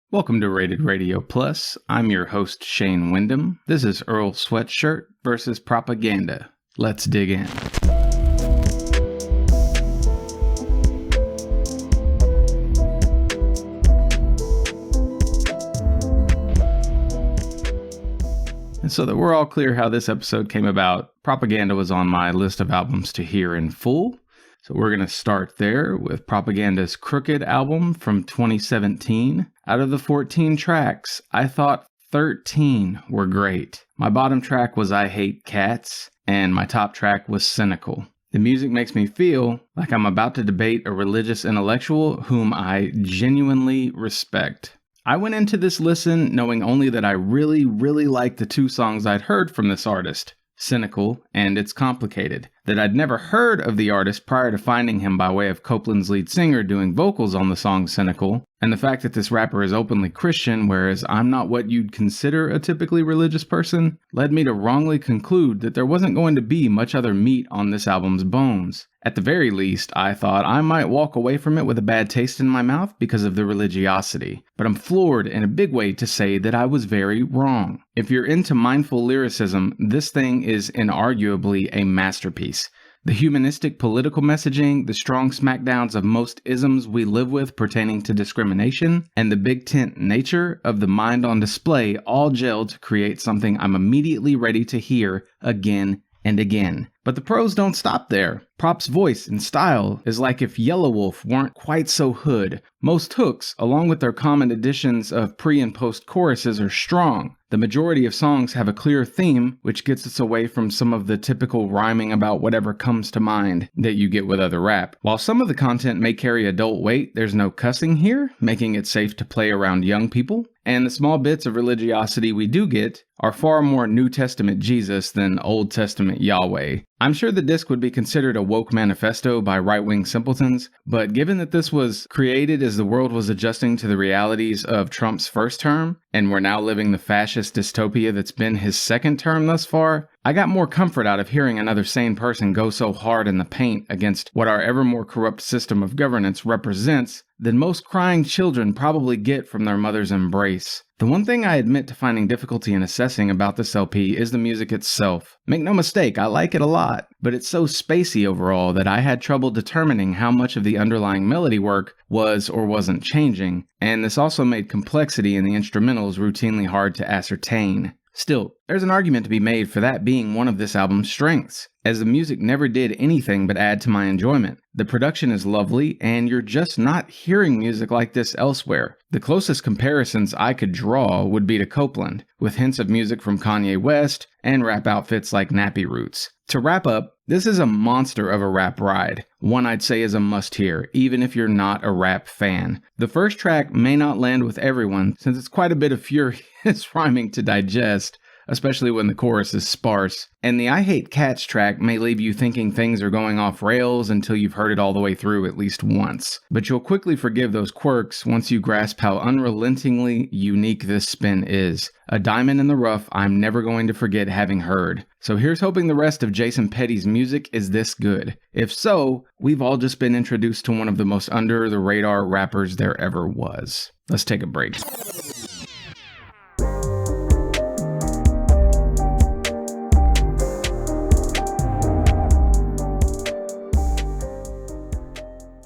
Welcome to Rated Radio Plus. I'm your host, Shane Wyndham. This is Earl Sweatshirt versus Propaganda. Let's dig in. And so that we're all clear how this episode came about, Propaganda was on my list of albums to hear in full. So we're going to start there with Propaganda's Crooked album from 2017. Out of the 14 tracks, I thought 13 were great. My bottom track was I Hate Cats, and my top track was Cynical. The music makes me feel like I'm about to debate a religious intellectual whom I genuinely respect. I went into this listen knowing only that I really liked the two songs I'd heard from this artist, Cynical and It's Complicated, that I'd never heard of the artist prior to finding him by way of Copeland's lead singer doing vocals on the song Cynical, and the fact that this rapper is openly Christian, whereas I'm not what you'd consider a typically religious person, led me to wrongly conclude that there wasn't going to be much other meat on this album's bones. At the very least, I thought I might walk away from it with a bad taste in my mouth because of the religiosity, but I'm floored in a big way to say that I was very wrong. If you're into mindful lyricism, this thing is inarguably a masterpiece. The humanistic political messaging, the strong smackdowns of most isms we live with pertaining to discrimination, and the big tent nature of the mind on display all gel to create something I'm immediately ready to hear again and again. But the pros don't stop there. Prop's voice and style is like if Yellow Wolf weren't quite so hood. Most hooks, along with their common additions of pre- and post-choruses, are strong. The majority of songs have a clear theme, which gets us away from some of the typical rhyming about whatever comes to mind that you get with other rap. While some of the content may carry adult weight, there's no cussing here, making it safe to play around young people. And the small bits of religiosity we do get are far more New Testament Jesus than Old Testament Yahweh. I'm sure the disc would be considered a woke manifesto by right-wing simpletons, but given that this was created as the world was adjusting to the realities of Trump's first term, and we're now living the fascist dystopia that's been his second term thus far, I got more comfort out of hearing another sane person go so hard in the paint against what our ever more corrupt system of governance represents than most crying children probably get from their mother's embrace. The one thing I admit to finding difficulty in assessing about this LP is the music itself. Make no mistake, I like it a lot, but it's so spacey overall that I had trouble determining how much of the underlying melody work was or wasn't changing, and this also made complexity in the instrumentals routinely hard to ascertain. Still, there's an argument to be made for that being one of this album's strengths, as the music never did anything but add to my enjoyment. The production is lovely, and you're just not hearing music like this elsewhere. The closest comparisons I could draw would be to Copeland, with hints of music from Kanye West and rap outfits like Nappy Roots. To wrap up, this is a monster of a rap ride, one I'd say is a must-hear, even if you're not a rap fan. The first track may not land with everyone, since it's quite a bit of furious rhyming to digest, especially when the chorus is sparse, and the I Hate Cats track may leave you thinking things are going off rails until you've heard it all the way through at least once. But you'll quickly forgive those quirks once you grasp how unrelentingly unique this spin is. A diamond in the rough I'm never going to forget having heard. So here's hoping the rest of Jason Petty's music is this good. If so, we've all just been introduced to one of the most under-the-radar rappers there ever was. Let's take a break.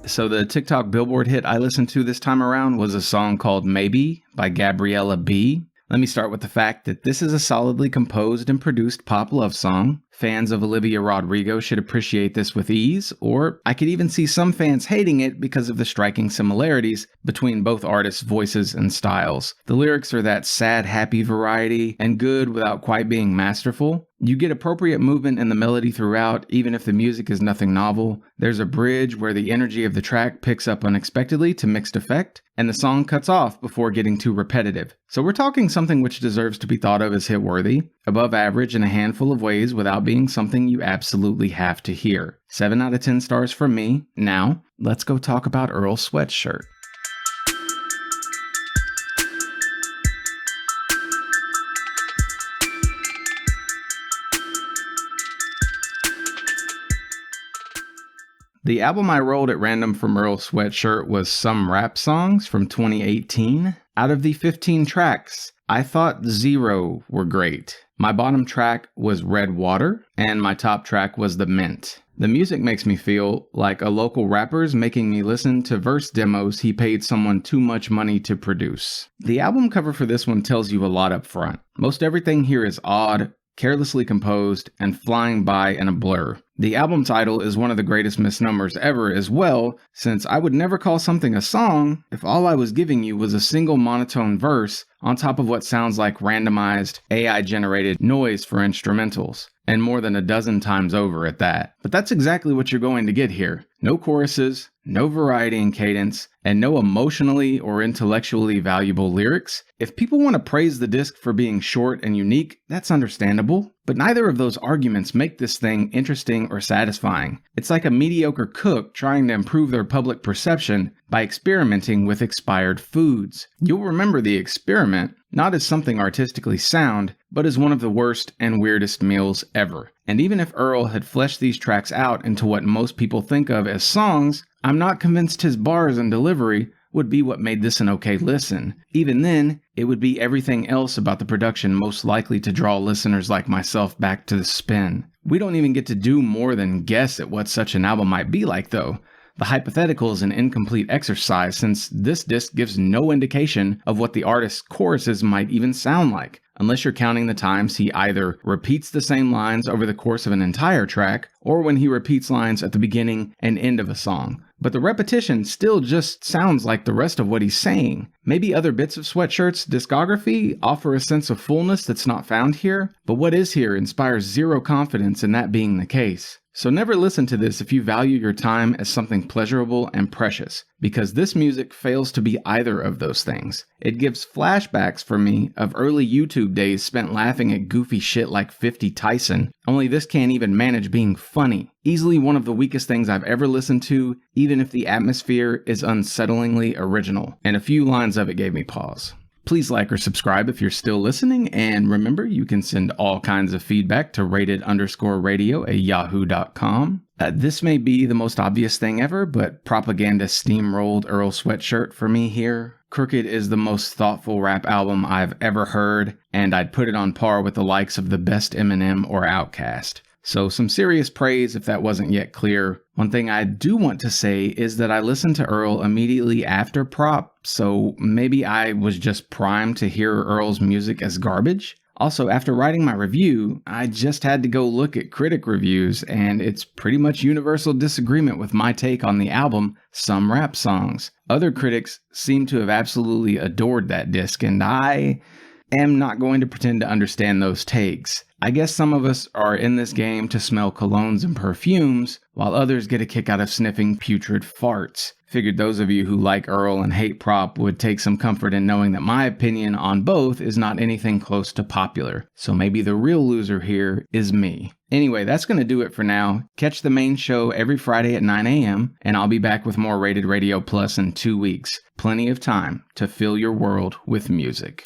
So the TikTok Billboard hit I listened to this time around was a song called Maybe by Gabriella B. Let me start with the fact that this is a solidly composed and produced pop love song. Fans of Olivia Rodrigo should appreciate this with ease, or I could even see some fans hating it because of the striking similarities between both artists' voices and styles. The lyrics are that sad, happy variety, and good without quite being masterful. You get appropriate movement in the melody throughout, even if the music is nothing novel. There's a bridge where the energy of the track picks up unexpectedly to mixed effect, and the song cuts off before getting too repetitive. So we're talking something which deserves to be thought of as hit-worthy, above average in a handful of ways without being something you absolutely have to hear. 7 out of 10 stars from me. Now, let's go talk about Earl Sweatshirt. The album I rolled at random from Earl Sweatshirt was Some Rap Songs from 2018. Out of the 15 tracks, I thought 0 were great. My bottom track was Red Water, and my top track was The Mint. The music makes me feel like a local rapper's making me listen to verse demos he paid someone too much money to produce. The album cover for this one tells you a lot up front. Most everything here is odd, carelessly composed, and flying by in a blur. The album title is one of the greatest misnomers ever as well, since I would never call something a song if all I was giving you was a single monotone verse on top of what sounds like randomized, AI-generated noise for instrumentals, and more than a dozen times over at that. But that's exactly what you're going to get here. No choruses, no variety in cadence, and no emotionally or intellectually valuable lyrics. If people want to praise the disc for being short and unique, that's understandable, but neither of those arguments make this thing interesting or satisfying. It's like a mediocre cook trying to improve their public perception by experimenting with expired foods. You'll remember the experiment not as something artistically sound, but as one of the worst and weirdest meals ever. And even if Earl had fleshed these tracks out into what most people think of as songs, I'm not convinced his bars and delivery would be what made this an okay listen. Even then, it would be everything else about the production most likely to draw listeners like myself back to the spin. We don't even get to do more than guess at what such an album might be like, though. The hypothetical is an incomplete exercise since this disc gives no indication of what the artist's choruses might even sound like, unless you're counting the times he either repeats the same lines over the course of an entire track, or when he repeats lines at the beginning and end of a song. But the repetition still just sounds like the rest of what he's saying. Maybe other bits of Sweatshirt's discography offer a sense of fullness that's not found here, but what is here inspires zero confidence in that being the case. So never listen to this if you value your time as something pleasurable and precious, because this music fails to be either of those things. It gives flashbacks for me of early YouTube days spent laughing at goofy shit like 50 Tyson, only this can't even manage being funny. Easily one of the weakest things I've ever listened to, even if the atmosphere is unsettlingly original, and a few lines of it gave me pause. Please like or subscribe if you're still listening, and remember, you can send all kinds of feedback to rated_radio@yahoo.com. This may be the most obvious thing ever, but Propaganda steamrolled Earl Sweatshirt for me here. Crooked is the most thoughtful rap album I've ever heard, and I'd put it on par with the likes of the best Eminem or Outkast. So some serious praise if that wasn't yet clear. One thing I do want to say is that I listened to Earl immediately after Prop, so maybe I was just primed to hear Earl's music as garbage. Also, after writing my review, I just had to go look at critic reviews, and it's pretty much universal disagreement with my take on the album, Some Rap Songs. Other critics seem to have absolutely adored that disc, and I am not going to pretend to understand those takes. I guess some of us are in this game to smell colognes and perfumes, while others get a kick out of sniffing putrid farts. Figured those of you who like Earl and hate Prop would take some comfort in knowing that my opinion on both is not anything close to popular, so maybe the real loser here is me. Anyway, that's going to do it for now. Catch the main show every Friday at 9 a.m., and I'll be back with more Rated Radio Plus in 2 weeks. Plenty of time to fill your world with music.